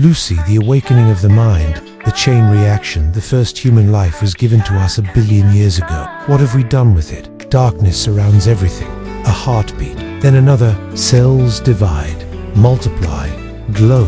Lucy, the awakening of the mind, the chain reaction. The first human life was given to us 1 billion years ago. What have we done with it? Darkness surrounds everything. A heartbeat, then another. Cells divide, multiply, glow.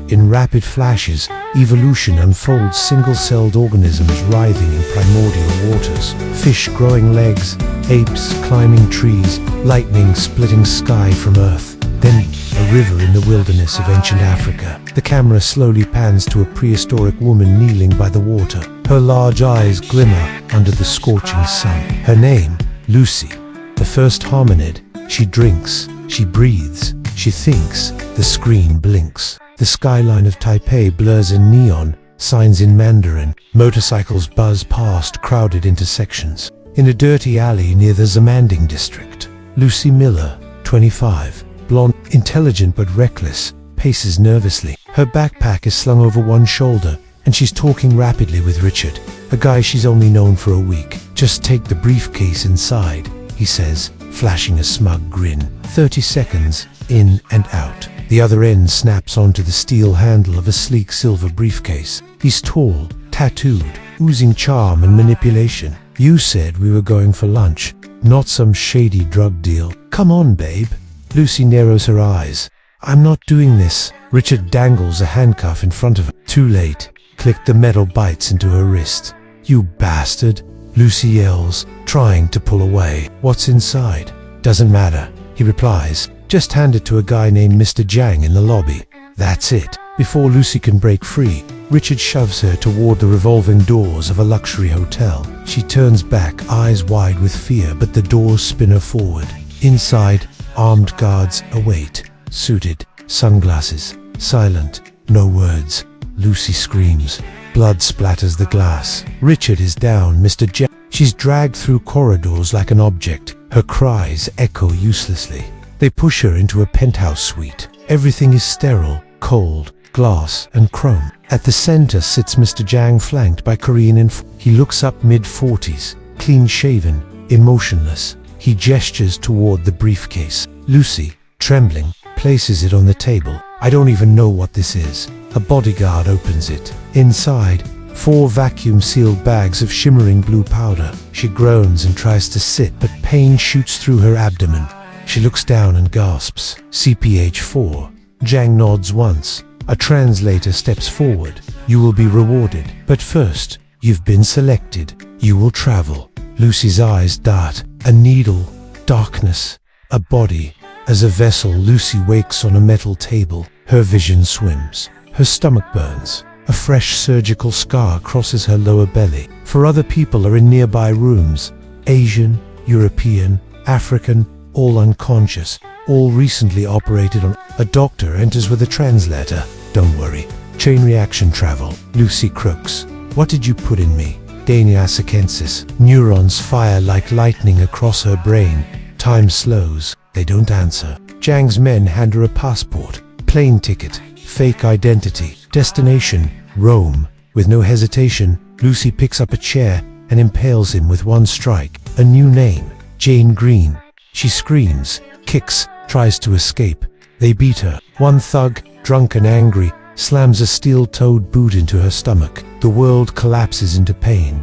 In rapid flashes, evolution unfolds. Single-celled organisms writhing in primordial waters. Fish growing legs, apes climbing trees, lightning splitting sky from earth. Then a river in the wilderness of ancient Africa. The camera slowly pans to a prehistoric woman kneeling by the water. Her large eyes glimmer under the scorching sun. Her name, Lucy. The first hominid. She drinks, she breathes, she thinks. The screen blinks. The skyline of Taipei blurs in neon, signs in Mandarin. Motorcycles buzz past crowded intersections. In a dirty alley near the Zamanding district, Lucy Miller, 25, blonde, intelligent but reckless, paces nervously. Her backpack is slung over one shoulder, and she's talking rapidly with Richard, a guy she's only known for a week. "Just take the briefcase inside," he says, flashing a smug grin. 30 seconds, in and out. The other end snaps onto the steel handle of a sleek silver briefcase. He's tall, tattooed, oozing charm and manipulation. "You said we were going for lunch, not some shady drug deal. Come on, babe." Lucy narrows her eyes. "I'm not doing this." Richard dangles a handcuff in front of her. Too late. Click. The metal bites into her wrist. "You bastard," Lucy yells, trying to pull away. "What's inside?" "Doesn't matter," he replies. "Just hand it to a guy named Mr. Jiang in the lobby." That's it. Before Lucy can break free, Richard shoves her toward the revolving doors of a luxury hotel. She turns back, eyes wide with fear, but the doors spin her forward. Inside, armed guards await. Suited, sunglasses, silent, no words. Lucy screams. Blood splatters the glass. Richard is down. Mr. Jiang. She's dragged through corridors like an object. Her cries echo uselessly. They push her into a penthouse suite. Everything is sterile, cold, glass and chrome. At the center sits Mr. Jiang, flanked by Korean He looks up, mid-40s, clean-shaven, emotionless. He gestures toward the briefcase. Lucy, trembling, places it on the table. "I don't even know what this is." A bodyguard opens it. Inside, 4 vacuum-sealed bags of shimmering blue powder. She groans and tries to sit, but pain shoots through her abdomen. She looks down and gasps. "CPH-4. Jiang nods once. A translator steps forward. "You will be rewarded. But first, you've been selected. You will travel." Lucy's eyes dart. A needle, darkness, a body. As a vessel, Lucy wakes on a metal table. Her vision swims. Her stomach burns. A fresh surgical scar crosses her lower belly. 4 other people are in nearby rooms. Asian, European, African, all unconscious, all recently operated on. A doctor enters with a translator. "Don't worry. Chain reaction travel." Lucy croaks. "What did you put in me?" Dania Sekensis. Neurons fire like lightning across her brain. Time slows. They don't answer. Jiang's men hand her a passport, plane ticket, fake identity, destination, Rome. With no hesitation, Lucy picks up a chair and impales him with one strike. A new name, Jane Green. She screams, kicks, tries to escape. They beat her. One thug, drunk and angry, slams a steel-toed boot into her stomach. The world collapses into pain.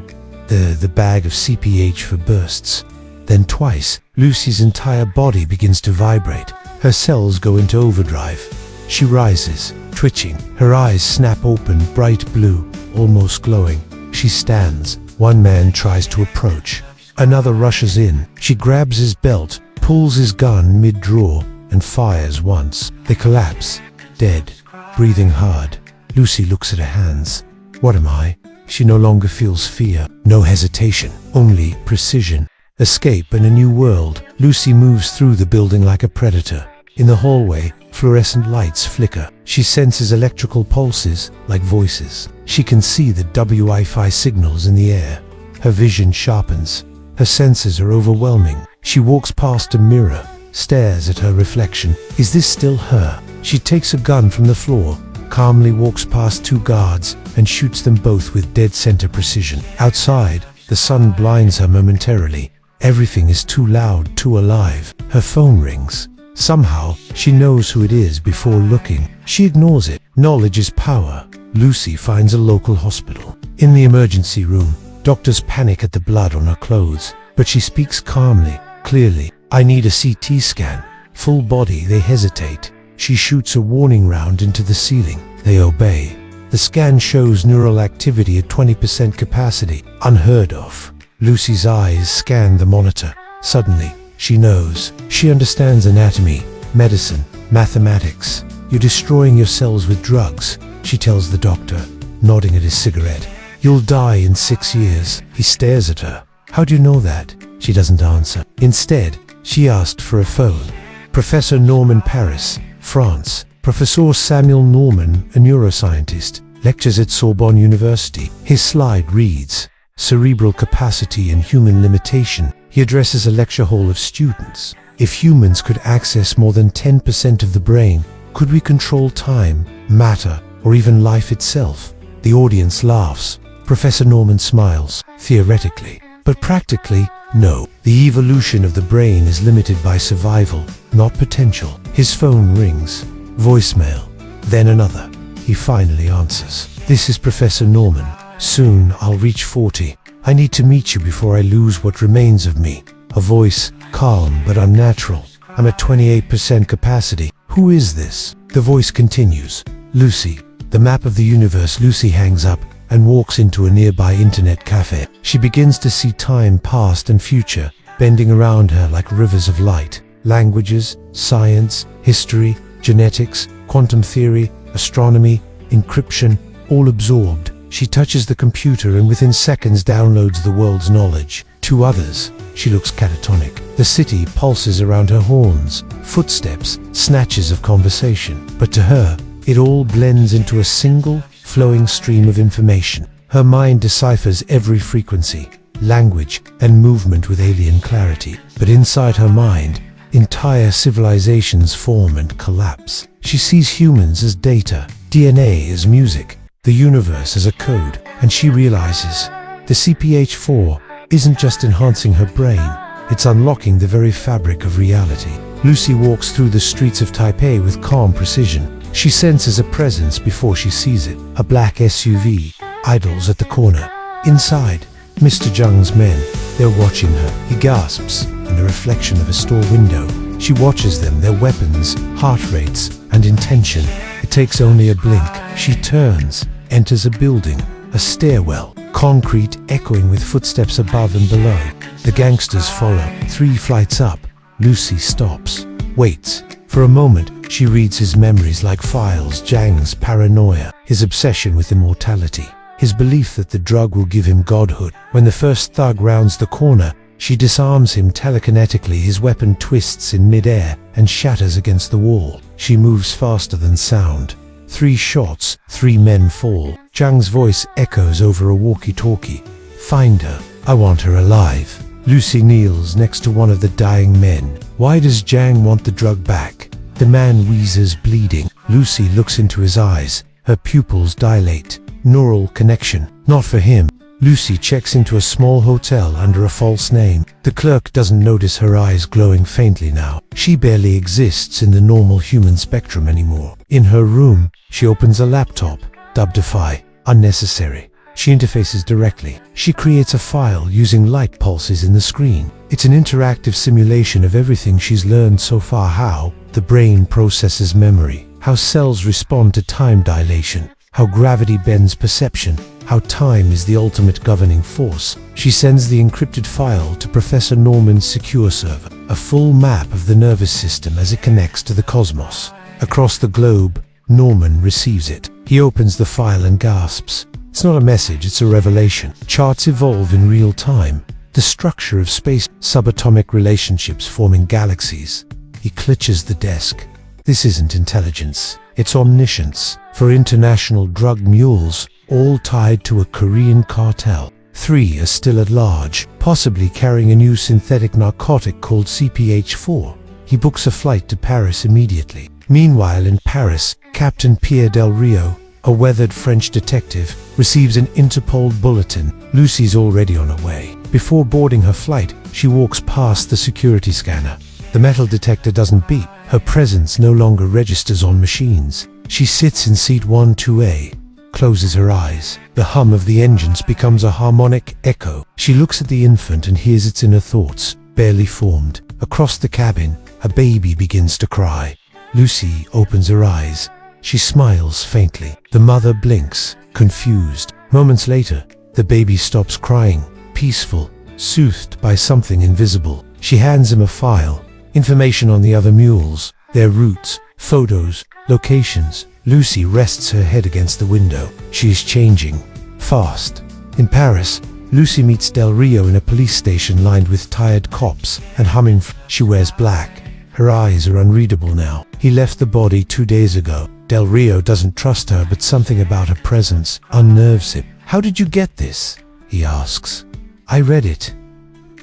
The bag of CPH bursts. Then twice, Lucy's entire body begins to vibrate. Her cells go into overdrive. She rises, twitching. Her eyes snap open, bright blue, almost glowing. She stands. One man tries to approach. Another rushes in. She grabs his belt, pulls his gun mid-draw, and fires once. They collapse, dead, breathing hard. Lucy looks at her hands. What am I? She no longer feels fear. No hesitation, only precision. Escape and a new world. Lucy moves through the building like a predator. In the hallway, fluorescent lights flicker. She senses electrical pulses, like voices. She can see the Wi-Fi signals in the air. Her vision sharpens. Her senses are overwhelming. She walks past a mirror, stares at her reflection. Is this still her? She takes a gun from the floor, calmly walks past 2 guards, and shoots them both with dead-center precision. Outside, the sun blinds her momentarily. Everything is too loud, too alive. Her phone rings. Somehow, she knows who it is before looking. She ignores it. Knowledge is power. Lucy finds a local hospital. In the emergency room, doctors panic at the blood on her clothes, but she speaks calmly, clearly. "I need a CT scan." Full body, they hesitate. She shoots a warning round into the ceiling. They obey. The scan shows neural activity at 20% capacity, unheard of. Lucy's eyes scan the monitor. Suddenly, she knows. She understands anatomy, medicine, mathematics. "You're destroying your cells with drugs," she tells the doctor, nodding at his cigarette. "You'll die in 6 years." He stares at her. "How do you know that?" She doesn't answer. Instead, she asked for a phone. Professor Norman, Paris, France. Professor Samuel Norman, a neuroscientist, lectures at Sorbonne University. His slide reads, "Cerebral capacity and human limitation." He addresses a lecture hall of students. "If humans could access more than 10% of the brain, could we control time, matter, or even life itself?" The audience laughs. Professor Norman smiles. "Theoretically. But practically, no. The evolution of the brain is limited by survival, not potential." His phone rings. Voicemail. Then another. He finally answers. "This is Professor Norman. Soon I'll reach 40. I need to meet you before I lose what remains of me." A voice, calm but unnatural. "I'm at 28% capacity. Who is this?" The voice continues. "Lucy." The map of the universe. Lucy hangs up and walks into a nearby internet cafe. She begins to see time, past and future, bending around her like rivers of light. Languages, science, history, genetics, quantum theory, astronomy, encryption, all absorbed. She touches the computer and within seconds downloads the world's knowledge. To others, she looks catatonic. The city pulses around her horns, footsteps, snatches of conversation. But to her, it all blends into a single, flowing stream of information. Her mind deciphers every frequency, language, and movement with alien clarity. But inside her mind, entire civilizations form and collapse. She sees humans as data, DNA as music, the universe as a code, and she realizes the CPH-4 isn't just enhancing her brain, it's unlocking the very fabric of reality. Lucy walks through the streets of Taipei with calm precision. She senses a presence before she sees it. A black SUV idles at the corner. Inside, Mr. Zhang's men. They're watching her. He gasps, and the reflection of a store window. She watches them, their weapons, heart rates, and intention. It takes only a blink. She turns, enters a building, a stairwell, concrete echoing with footsteps above and below. The gangsters follow. 3 flights up. Lucy stops, waits. For a moment, she reads his memories like files. Zhang's paranoia, his obsession with immortality, his belief that the drug will give him godhood. When the first thug rounds the corner, she disarms him telekinetically. His weapon twists in midair and shatters against the wall. She moves faster than sound. 3 shots, 3 men fall. Zhang's voice echoes over a walkie-talkie. "Find her. I want her alive." Lucy kneels next to one of the dying men. Why does Zhang want the drug back? The man wheezes, bleeding. Lucy looks into his eyes. Her pupils dilate. Neural connection. Not for him. Lucy checks into a small hotel under a false name. The clerk doesn't notice her eyes glowing faintly now. She barely exists in the normal human spectrum anymore. In her room, she opens a laptop. Dubdify. Unnecessary. She interfaces directly. She creates a file using light pulses in the screen. It's an interactive simulation of everything she's learned so far. How the brain processes memory, how cells respond to time dilation, how gravity bends perception, how time is the ultimate governing force. She sends the encrypted file to Professor Norman's secure server, a full map of the nervous system as it connects to the cosmos. Across the globe, Norman receives it. He opens the file and gasps. It's not a message, it's a revelation. Charts evolve in real time. The structure of space, subatomic relationships forming galaxies. He clutches the desk. This isn't intelligence, it's omniscience. For international drug mules, all tied to a Korean cartel. 3 are still at large, possibly carrying a new synthetic narcotic called CPH-4. He books a flight to Paris immediately. Meanwhile in Paris, Captain Pierre Del Rio, a weathered French detective, receives an Interpol bulletin. Lucy's already on her way. Before boarding her flight, she walks past the security scanner. The metal detector doesn't beep. Her presence no longer registers on machines. She sits in seat 12A, closes her eyes. The hum of the engines becomes a harmonic echo. She looks at the infant and hears its inner thoughts, barely formed. Across the cabin, a baby begins to cry. Lucy opens her eyes. She smiles faintly. The mother blinks, confused. Moments later, the baby stops crying, peaceful, soothed by something invisible. She hands him a file, information on the other mules, their routes, photos, locations. Lucy rests her head against the window. She is changing, fast. In Paris, Lucy meets Del Rio in a police station lined with tired cops and humming. She wears black. Her eyes are unreadable now. He left the body 2 days ago. Del Rio doesn't trust her, but something about her presence unnerves him. "How did you get this?" he asks. "I read it."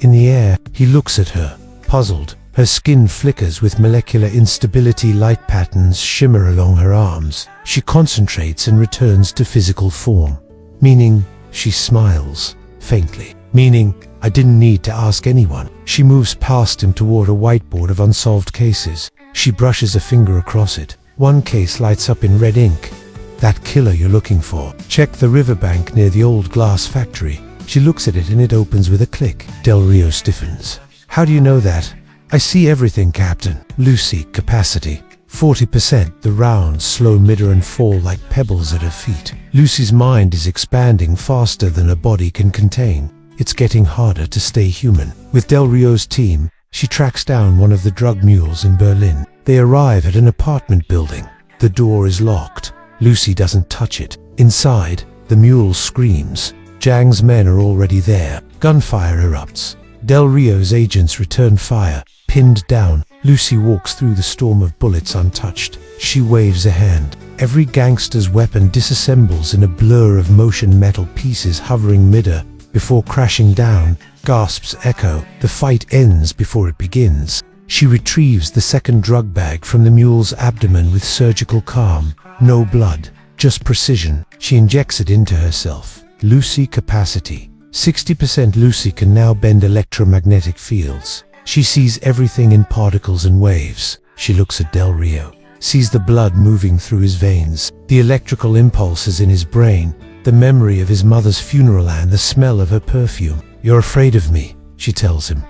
In the air, he looks at her, puzzled. Her skin flickers with molecular instability. Light patterns shimmer along her arms. She concentrates and returns to physical form. Meaning, she smiles, faintly. Meaning, I didn't need to ask anyone. She moves past him toward a whiteboard of unsolved cases. She brushes a finger across it. One case lights up in red ink. "That killer you're looking for. Check the riverbank near the old glass factory." She looks at it and it opens with a click. Del Rio stiffens. "How do you know that?" "I see everything, Captain." Lucy, capacity 40%. The rounds slow midder and fall like pebbles at her feet. Lucy's mind is expanding faster than her body can contain. It's getting harder to stay human. With Del Rio's team, she tracks down one of the drug mules in Berlin. They arrive at an apartment building. The door is locked. Lucy doesn't touch it. Inside, the mule screams. Zhang's men are already there. Gunfire erupts. Del Rio's agents return fire. Pinned down, Lucy walks through the storm of bullets untouched. She waves a hand. Every gangster's weapon disassembles in a blur of motion, metal pieces hovering midair before crashing down. Gasps echo. The fight ends before it begins. She retrieves the second drug bag from the mule's abdomen with surgical calm. No blood, just precision. She injects it into herself. Lucy, capacity 60%. Lucy can now bend electromagnetic fields. She sees everything in particles and waves. She looks at Del Rio, sees the blood moving through his veins, the electrical impulses in his brain, the memory of his mother's funeral and the smell of her perfume. "You're afraid of me," she tells him.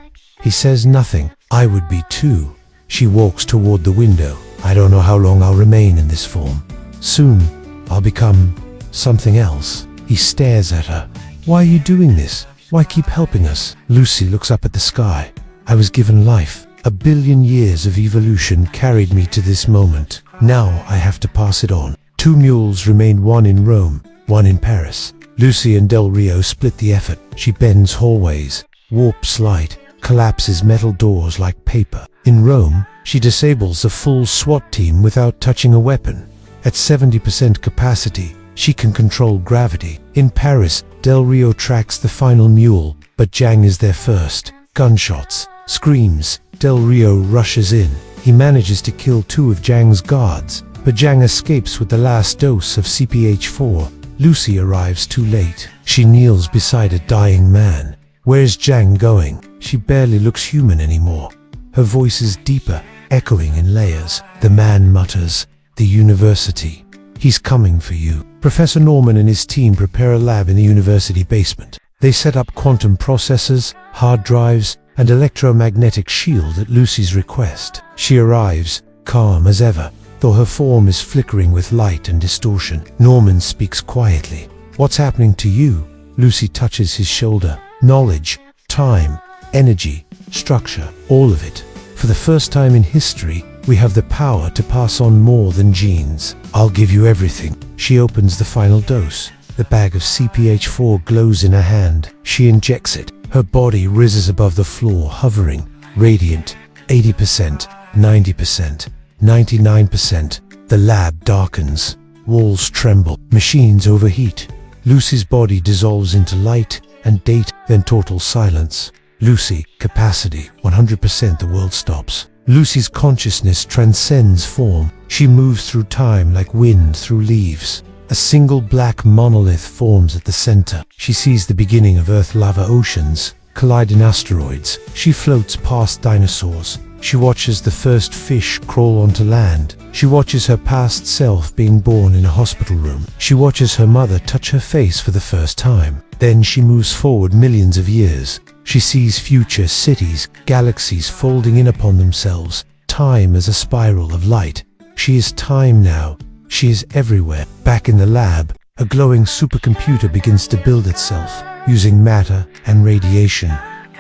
He says nothing. "I would be too." She walks toward the window. "I don't know how long I'll remain in this form. Soon, I'll become something else." He stares at her. "Why are you doing this? Why keep helping us?" Lucy looks up at the sky. "I was given life. 1 billion years of evolution carried me to this moment. Now I have to pass it on." 2 mules remain, one in Rome, one in Paris. Lucy and Del Rio split the effort. She bends hallways, warps light, collapses metal doors like paper. In Rome, she disables a full SWAT team without touching a weapon. At 70% capacity, she can control gravity. In Paris, Del Rio tracks the final mule, but Zhang is there first. Gunshots, screams. Del Rio rushes in. He manages to kill 2 of Zhang's guards, but Zhang escapes with the last dose of CPH4. Lucy arrives too late. She kneels beside a dying man. Where's Zhang going? She barely looks human anymore. Her voice is deeper, echoing in layers. The man mutters, "The university. He's coming for you." Professor Norman and his team prepare a lab in the university basement. They set up quantum processors, hard drives, and electromagnetic shield at Lucy's request. She arrives, calm as ever, though her form is flickering with light and distortion. Norman speaks quietly. "What's happening to you?" Lucy touches his shoulder. "Knowledge, time, energy, structure, all of it. For the first time in history, we have the power to pass on more than genes. I'll give you everything." She opens the final dose. The bag of CPH4 glows in her hand. She injects it. Her body rises above the floor, hovering, radiant. 80%, 90%, 99%. The lab darkens. Walls tremble. Machines overheat. Lucy's body dissolves into light and date, then total silence. Lucy, capacity 100%. The world stops. Lucy's consciousness transcends form. She moves through time like wind through leaves. A single black monolith forms at the center. She sees the beginning of Earth lava oceans collide in asteroids. She floats past dinosaurs, She watches the first fish crawl onto land. She watches her past self being born in a hospital room. She watches her mother touch her face for the first time. Then she moves forward millions of years. She sees future cities, galaxies folding in upon themselves, time as a spiral of light. She is time now. She is everywhere. Back in the lab, a glowing supercomputer begins to build itself, using matter and radiation.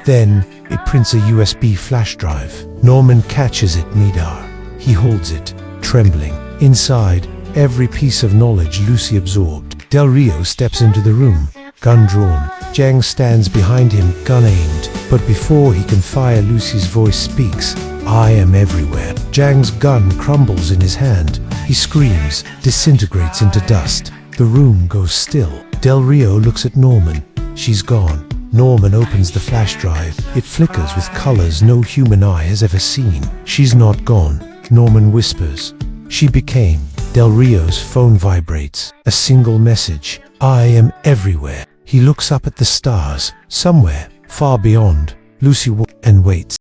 Then, it prints a USB flash drive. Norman catches it mid-air. He holds it, trembling. Inside, every piece of knowledge Lucy absorbed. Del Rio steps into the room, gun drawn. Zhang stands behind him, gun aimed. But before he can fire, Lucy's voice speaks. I am everywhere. Zhang's gun crumbles in his hand. He screams, disintegrates into dust. The room goes still. Del Rio looks at Norman. She's gone. Norman opens the flash drive. It flickers with colors no human eye has ever seen. She's not gone. Norman whispers. She became. Del Rio's phone vibrates. A single message. I am everywhere. He looks up at the stars. Somewhere, far beyond. Lucy and waits.